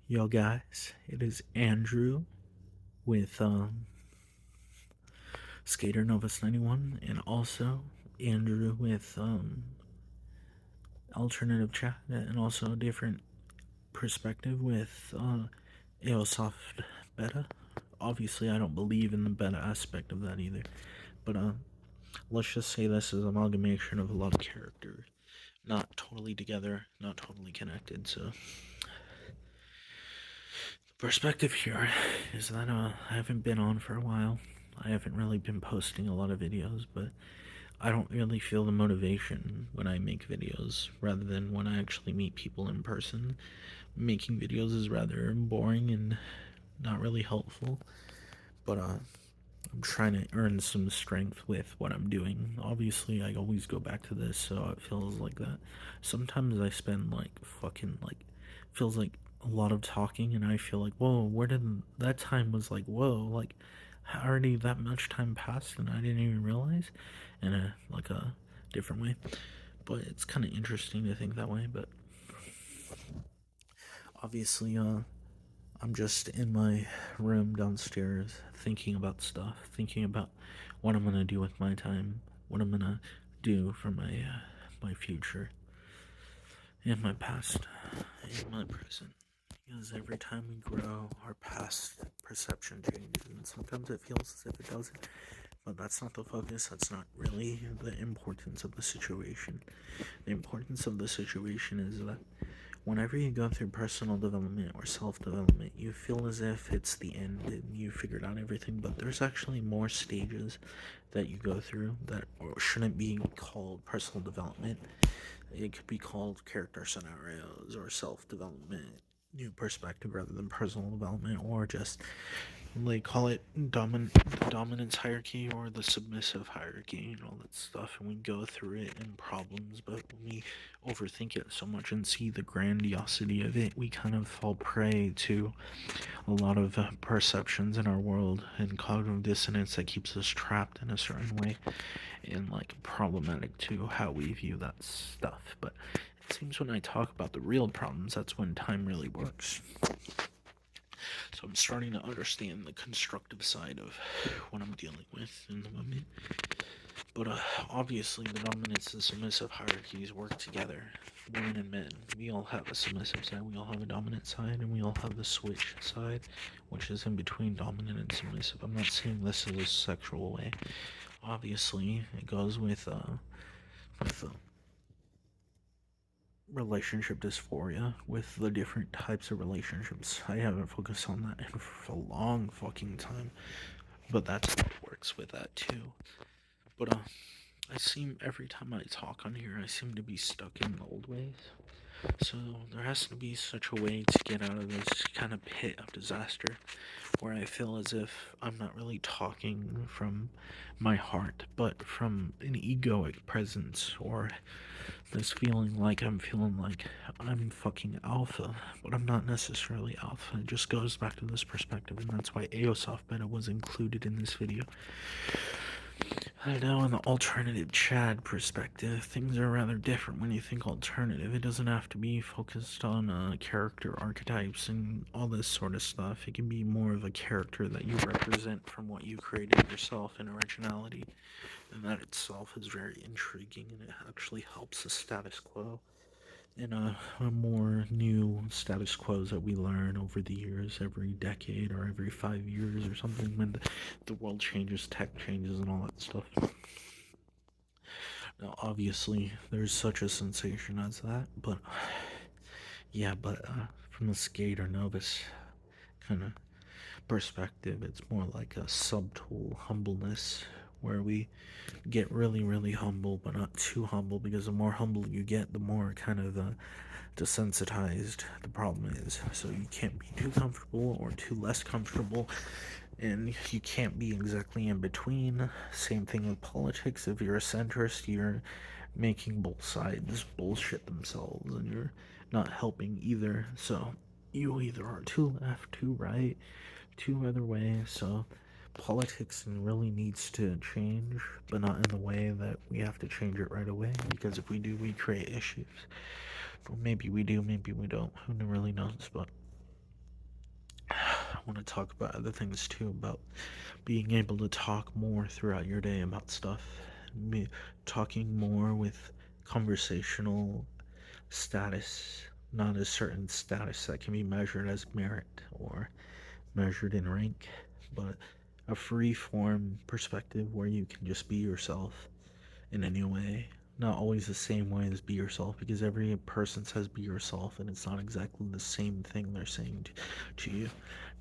Yo guys, it is Andrew with Sk8erNovice91 and also Andrew with AlternativeChad and also a different perspective with AyoSoftBETA. Obviously I don't believe in the beta aspect of that either, but let's just say this is an amalgamation of a lot of characters. Not totally together, not totally connected, so perspective here is that I haven't been on for a while. I haven't really been posting a lot of videos, but I don't really feel the motivation when I make videos rather than when I actually meet people in person. Making videos is rather boring and not really helpful, but I'm trying to earn some strength with what I'm doing. Obviously, I always go back to this, so it feels like that. Sometimes I spend feels like a lot of talking, and I feel like, whoa, where did that time was like, whoa, like already that much time passed, and I didn't even realize, in a different way. But it's kind of interesting to think that way. But obviously, I'm just in my room downstairs thinking about stuff, thinking about what I'm gonna do with my time, what I'm gonna do for my future, and my past, and my present. Because every time we grow, our past perception changes, and sometimes it feels as if it doesn't. But that's not the focus. That's not really the importance of the situation. The importance of the situation is that whenever you go through personal development or self-development, you feel as if it's the end and you figured out everything, but there's actually more stages that you go through that shouldn't be called personal development. It could be called character scenarios or self-development, new perspective rather than personal development, or just they call it the dominance hierarchy or the submissive hierarchy and all that stuff, and we go through it in problems. But when we overthink it so much and see the grandiosity of it, we kind of fall prey to a lot of perceptions in our world and cognitive dissonance that keeps us trapped in a certain way and like problematic to how we view that stuff. But it seems when I talk about the real problems, that's when time really works. So I'm starting to understand the constructive side of what I'm dealing with in the moment. But obviously, the dominance and submissive hierarchies work together. Women and men, we all have a submissive side, we all have a dominant side, and we all have the switch side, which is in between dominant and submissive. I'm not saying this is a sexual way. Obviously, it goes with relationship dysphoria, with the different types of relationships. I haven't focused on that in a long fucking time, but that's how it works with that too. But I seem every time I talk on here, I seem to be stuck in the old ways. So there has to be such a way to get out of this kind of pit of disaster where I feel as if I'm not really talking from my heart, but from an egoic presence, or this feeling like I'm feeling like I'm fucking alpha, but I'm not necessarily alpha. It just goes back to this perspective, and that's why AyoSoftBETA was included in this video. I know in the alternative Chad perspective, things are rather different when you think alternative. It doesn't have to be focused on character archetypes and all this sort of stuff. It can be more of a character that you represent from what you created yourself in originality. And that itself is very intriguing, and it actually helps the status quo in a more new status quos that we learn over the years, every decade or every 5 years or something, when the world changes, tech changes, and all that stuff. Now, obviously, there's such a sensation as that, but yeah, but from the Sk8erNovice kind of perspective, it's more like a subtle humbleness where we get really, really humble, but not too humble, because the more humble you get, the more kind of desensitized the problem is. So you can't be too comfortable or too less comfortable, and you can't be exactly in between. Same thing with politics. If you're a centrist, you're making both sides bullshit themselves, and you're not helping either. So you either are too left, too right, too other way. So politics really needs to change, but not in the way that we have to change it right away, because if we do, we create issues. Or maybe we do, maybe we don't. Who really knows? But want to talk about other things too, about being able to talk more throughout your day about stuff. Talking more with conversational status, not a certain status that can be measured as merit or measured in rank, but a free form perspective where you can just be yourself in any way. Not always the same way as be yourself, because every person says be yourself and it's not exactly the same thing they're saying to you.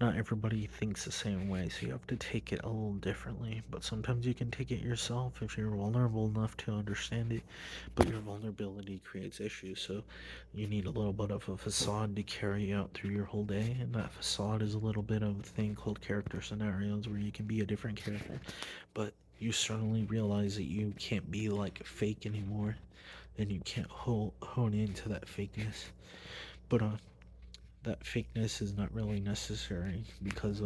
Not everybody thinks the same way, so you have to take it a little differently. But sometimes you can take it yourself if you're vulnerable enough to understand it. But your vulnerability creates issues, so you need a little bit of a facade to carry you out through your whole day. And that facade is a little bit of a thing called character scenarios where you can be a different character. But you suddenly realize that you can't be like fake anymore, and you can't hone into that fakeness. But that fakeness is not really necessary, because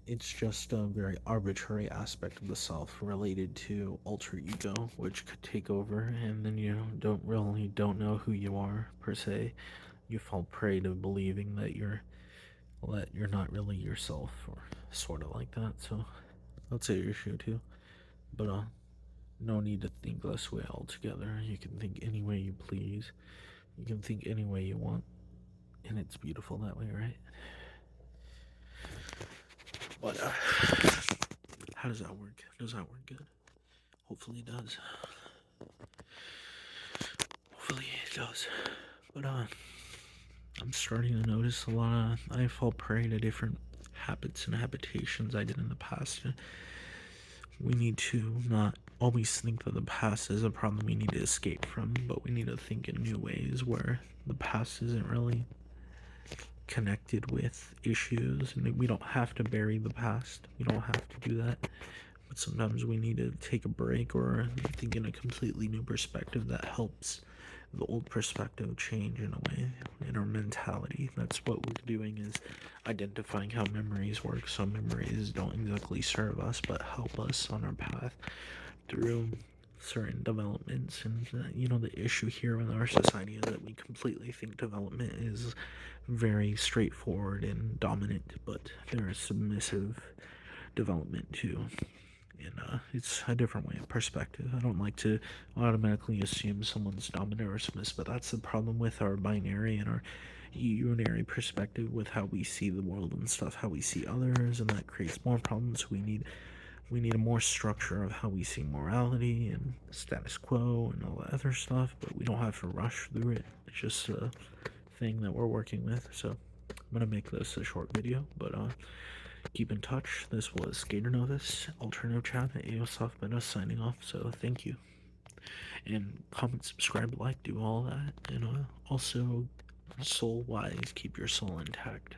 it's just a very arbitrary aspect of the self related to alter ego, which could take over, and then you don't know who you are per se. You fall prey to believing that you're not really yourself, or sort of like that. So that's an issue too. But no need to think this way altogether. You can think any way you please. You can think any way you want, and it's beautiful that way, right? But how does that work? Does that work good? Hopefully it does. Hopefully it does. But I'm starting to notice a lot of, I fall prey to different habits and habitations I did in the past. We need to not always think that the past is a problem we need to escape from, but we need to think in new ways where the past isn't really connected with issues, and we don't have to bury the past. We don't have to do that. But sometimes we need to take a break or think in a completely new perspective that helps the old perspective change in a way in our mentality. That's what we're doing, is identifying how memories work. So memories don't exactly serve us but help us on our path through certain developments. And the issue here with our society is that we completely think development is very straightforward and dominant, but there is submissive development too. And it's a different way of perspective. I don't like to automatically assume someone's dominant or submissive, but that's the problem with our binary and our unary perspective with how we see the world and stuff, how we see others, and that creates more problems. We need a more structure of how we see morality and status quo and all that other stuff, but we don't have to rush through it. It's just a thing that we're working with. So I'm gonna make this a short video, but keep in touch. This was Sk8erNovice, AlternativeChad, AyoSoftBETA signing off. So thank you, and comment, subscribe, like, do all that, and also soul wise, keep your soul intact.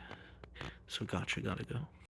So gotcha, gotta go.